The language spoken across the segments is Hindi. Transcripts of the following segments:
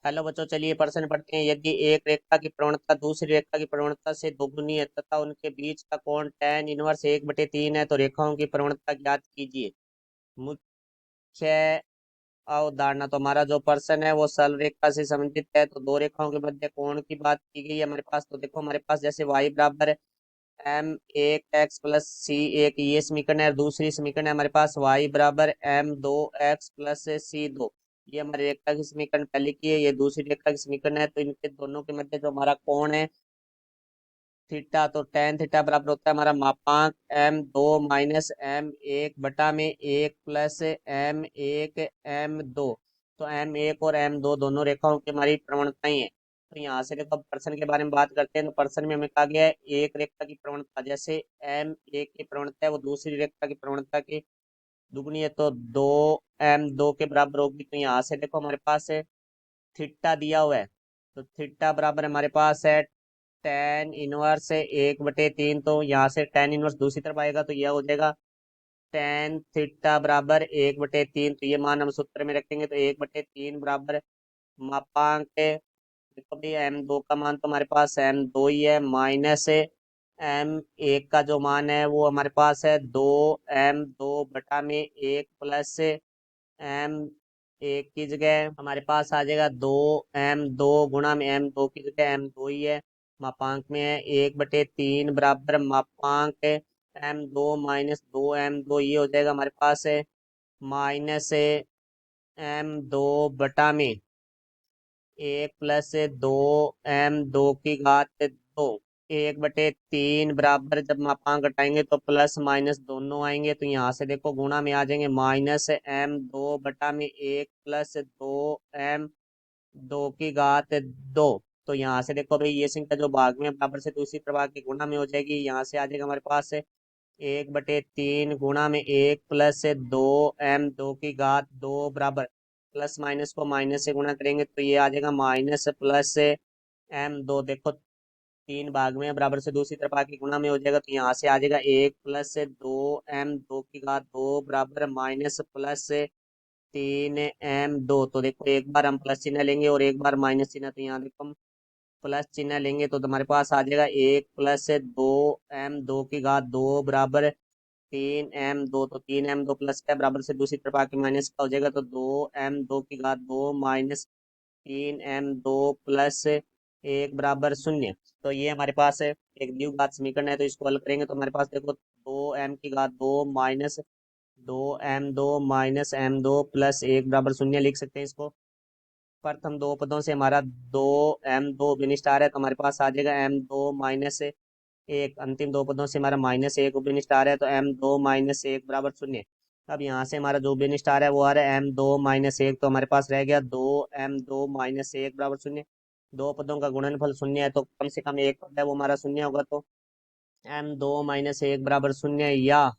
हेलो बच्चों, चलिए प्रश्न पढ़ते हैं। यदि एक रेखा की प्रवणता दूसरी रेखा की प्रवणता से दोगुनी है तथा उनके बीच का कोण tan इनवर्स 1/3 है तो रेखाओं की प्रवणता ज्ञात कीजिए। मुख्य अवधारणा, तो हमारा जो प्रश्न है वो सरल रेखा से संबंधित है। तो दो रेखाओं के मध्य कोण की बात की गई है हमारे पास। तो देखो हमारे पास जैसे y बराबर m1 x + c1 ये समीकरण है, और दूसरी समीकरण है हमारे पास y बराबर m2 x + c2। ये हमारी रेखा की समीकरण पहले की है, ये दूसरी रेखा की समीकरण है। तो इनके दोनों के मध्य जो हमारा कोण है थीटा, तो tan थीटा बराबर होता है हमारा मापांक m2 - m1 (m1 + m2)। तो m1 और m2 दोनों रेखाओं की हमारी प्रवणताएं हैं। तो यहाँ से देखो प्रश्न के बारे में बात करते हैं। तो प्रश्न में हमें कहा गया है एक रेखा की प्रवणता, जैसे m1 की प्रवणता है वो दूसरी रेखा की प्रवणता की दुगनी है, तो 2m2 के बराबर होगी। तो यहाँ से देखो हमारे पास है थीटा दिया हुआ है, तो थीटा बराबर हमारे पास है tan 1/3। तो यहाँ से tan इनवर्स दूसरी तरफ आएगा तो यह हो जाएगा tan थीटा बराबर 1/3। तो ये मान हम सूत्र में रखेंगे, तो 1/3 बराबर मापांक है। देखो भाई m2 का मान तो हमारे पास m2 ही है, माइनस m1 का जो मान है वो हमारे पास है 2m2/1 प्लस m1 की जगह हमारे पास आ जाएगा 2m2 गुणा में m2 की जगह m2 ही है, मापांक में है 1/3 बराबर मापांक है m2 - 2m2। ये हो जाएगा हमारे पास है माइनस m2/1 +2m2 1/3 बराबर जब मापांक घटाएंगे तो प्लस माइनस दोनों आएंगे। तो यहाँ से देखो गुणा में आ जाएंगे -m2/1 +2m2 तो यहाँ से देखो भाई ये संख्या जो भाग में है, बराबर से दूसरी प्रभाग की गुणा में हो जाएगी। यहाँ से आ जाएगा हमारे पास 1/3 गुणा में 1 +2m2 बराबर प्लस माइनस को माइनस से गुणा करेंगे तो ये आ जाएगा माइनस प्लस m2। देखो तीन भाग में है, बराबर से दूसरी तरफ आके गुणा में हो जाएगा। तो यहाँ से आ जाएगा 1 +2m2 बराबर माइनस प्लस 3m2। तो देखो एक बार हम प्लस चिन्ह लेंगे और एक बार माइनस चिन्ह, तो यहाँ देखो हम प्लस चिन्ह लेंगे तो हमारे पास आ जाएगा 1 +2m2 बराबर 3m2। तो 3m2 प्लस का बराबर से दूसरी तरफ आके माइनस का हो जाएगा, तो 2m2 माइनस 3m2 +1 बराबर 0। तो ये हमारे पास है एक द्विघात समीकरण है। तो इसको हल करेंगे तो हमारे पास देखो 2m2 माइनस 2m2 - m2 +1 बराबर 0 लिख सकते हैं इसको। प्रथम दो पदों से हमारा 2m2 बिन स्टार है, तो हमारे पास आ जाएगा m2 - 1। अंतिम दो पदों से हमारा -1 बिन स्टार है, तो m2 - 1 बराबर 0। अब यहाँ से हमारा जो बिन स्टार है वो आ रहा है m2 - 1, तो हमारे पास रह गया 2m2 - 1 बराबर 0। दो पदों का गुणनफल 0 है तो कम से कम एक पद है वो हमारा 0 होगा। तो m2 - 1 बराबर 0 या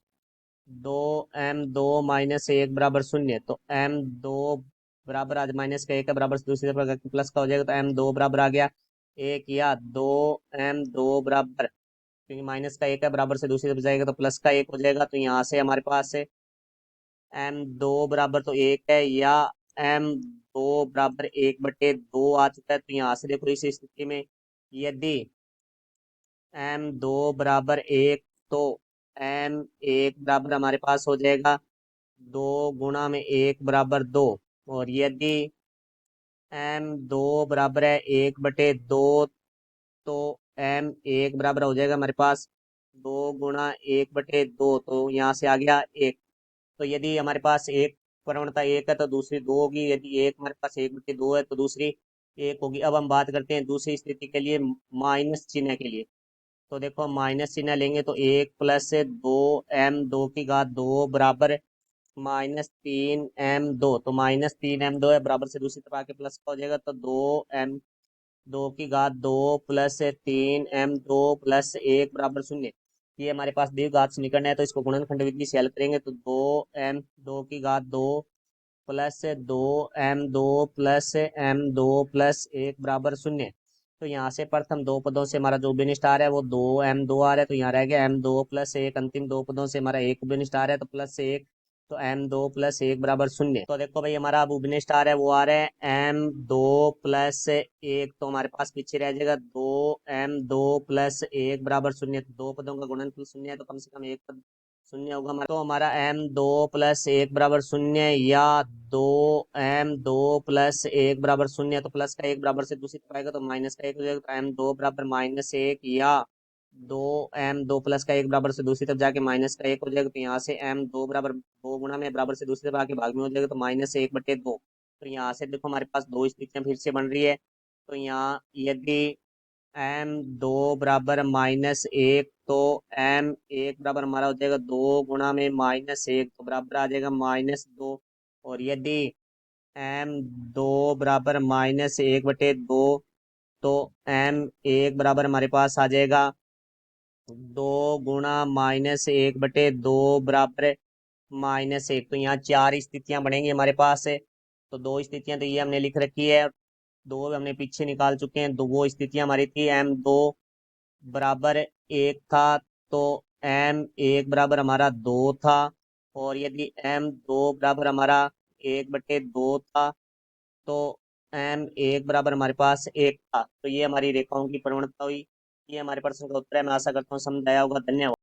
2m2 - 1 बराबर 0। तो m2 बराबर आज माइनस का 1 है, बराबर से दूसरी तरफ प्लस का हो जाएगा, तो m2 बराबर आ गया 1 या 2m2 बराबर, क्योंकि माइनस का 1 है, बराबर से दूसरी तरफ जाएगा तो प्लस का 1 हो जाएगा। तो यहाँ से हमारे पास है m2 बराबर तो 1 है या m2 बराबर 1/2 आ चुका है। तो यहाँ से देखो इस स्थिति में यदि m2 बराबर 1, तो m1 बराबर हमारे पास हो जाएगा 2 गुणा में 1 बराबर 2। और यदि m2 बराबर है 1/2, तो m1 बराबर हो जाएगा हमारे पास 2 गुणा 1/2। तो यहाँ से आ गया 1। तो यदि हमारे पास एक प्रवणता 1 है तो दूसरी 2 होगी। यदि एक हमारे पास 1/2 है तो दूसरी 1 होगी। अब हम बात करते हैं दूसरी स्थिति के लिए, माइनस चिन्ह के लिए। तो देखो माइनस चिन्ह लेंगे तो 1 +2m2 बराबर -3m2। तो -3m2 है, बराबर से दूसरी तरफ आके प्लस का हो जाएगा, तो 2m2 +3m2 +1 बराबर 0। ये हमारे पास द्विघात समीकरण है, तो इसको गुणनखंड विधि से हल करेंगे तो 2m2 +2m2 +m2 +1 बराबर 0। तो यहाँ से प्रथम दो पदों से हमारा जो बिन स्टार है वो 2m2 आ रहा है, तो यहाँ रह गया m2 +1। अंतिम दो पदों से हमारा एक बिन स्टार है तो +1 तो m2 + 1 बराबर 0। तो देखो भाई हमारा अब उबने स्टार है वो आ रहा है m2 + 1, तो हमारे पास पीछे रह जाएगा 2m2 + 1 बराबर 0। तो दो पदों का गुणनफल 0 है तो कम से कम एक पद 0 होगा हमारा। तो हमारा m2 + 1 बराबर 0 या 2m2 + 1 बराबर 0 है, तो प्लस का 1 बराबर से दूसरी तरफ आएगा तो माइनस का 1 हो जाएगा। तो m2 बराबर -1 या 2m2 + का 1 बराबर से दूसरी तरफ जाके माइनस का 1 हो जाएगा। तो यहाँ से m2 बराबर 2 गुणा में बराबर से दूसरी तरफ आके भाग में हो जाएगा तो -1/2। तो यहाँ से देखो हमारे पास दो स्थितियां फिर से बन रही है। तो यहाँ यदि m2 बराबर -1 तो m1 बराबर हमारा हो जाएगा 2 गुणा में -1 तो बराबर आ जाएगा -2। और यदि m2 बराबर -1/2 तो m1 बराबर हमारे पास आ जाएगा 2 गुणा -1/2 बराबर -1। तो यहाँ चार स्थितियां बनेंगी हमारे पास। तो दो स्थितियां तो ये हमने लिख रखी है, दो हमने पीछे निकाल चुके हैं। दो वो स्थितियां हमारी थी m2 बराबर 1 था तो m1 बराबर हमारा 2 था। और यदि m2 बराबर हमारा 1/2 था तो m1 बराबर हमारे पास 1 था। तो ये हमारी रेखाओं की प्रवणता हुई। ये हमारे प्रश्न का उत्तर है। मैं आशा करता हूँ समझ आया होगा। धन्यवाद।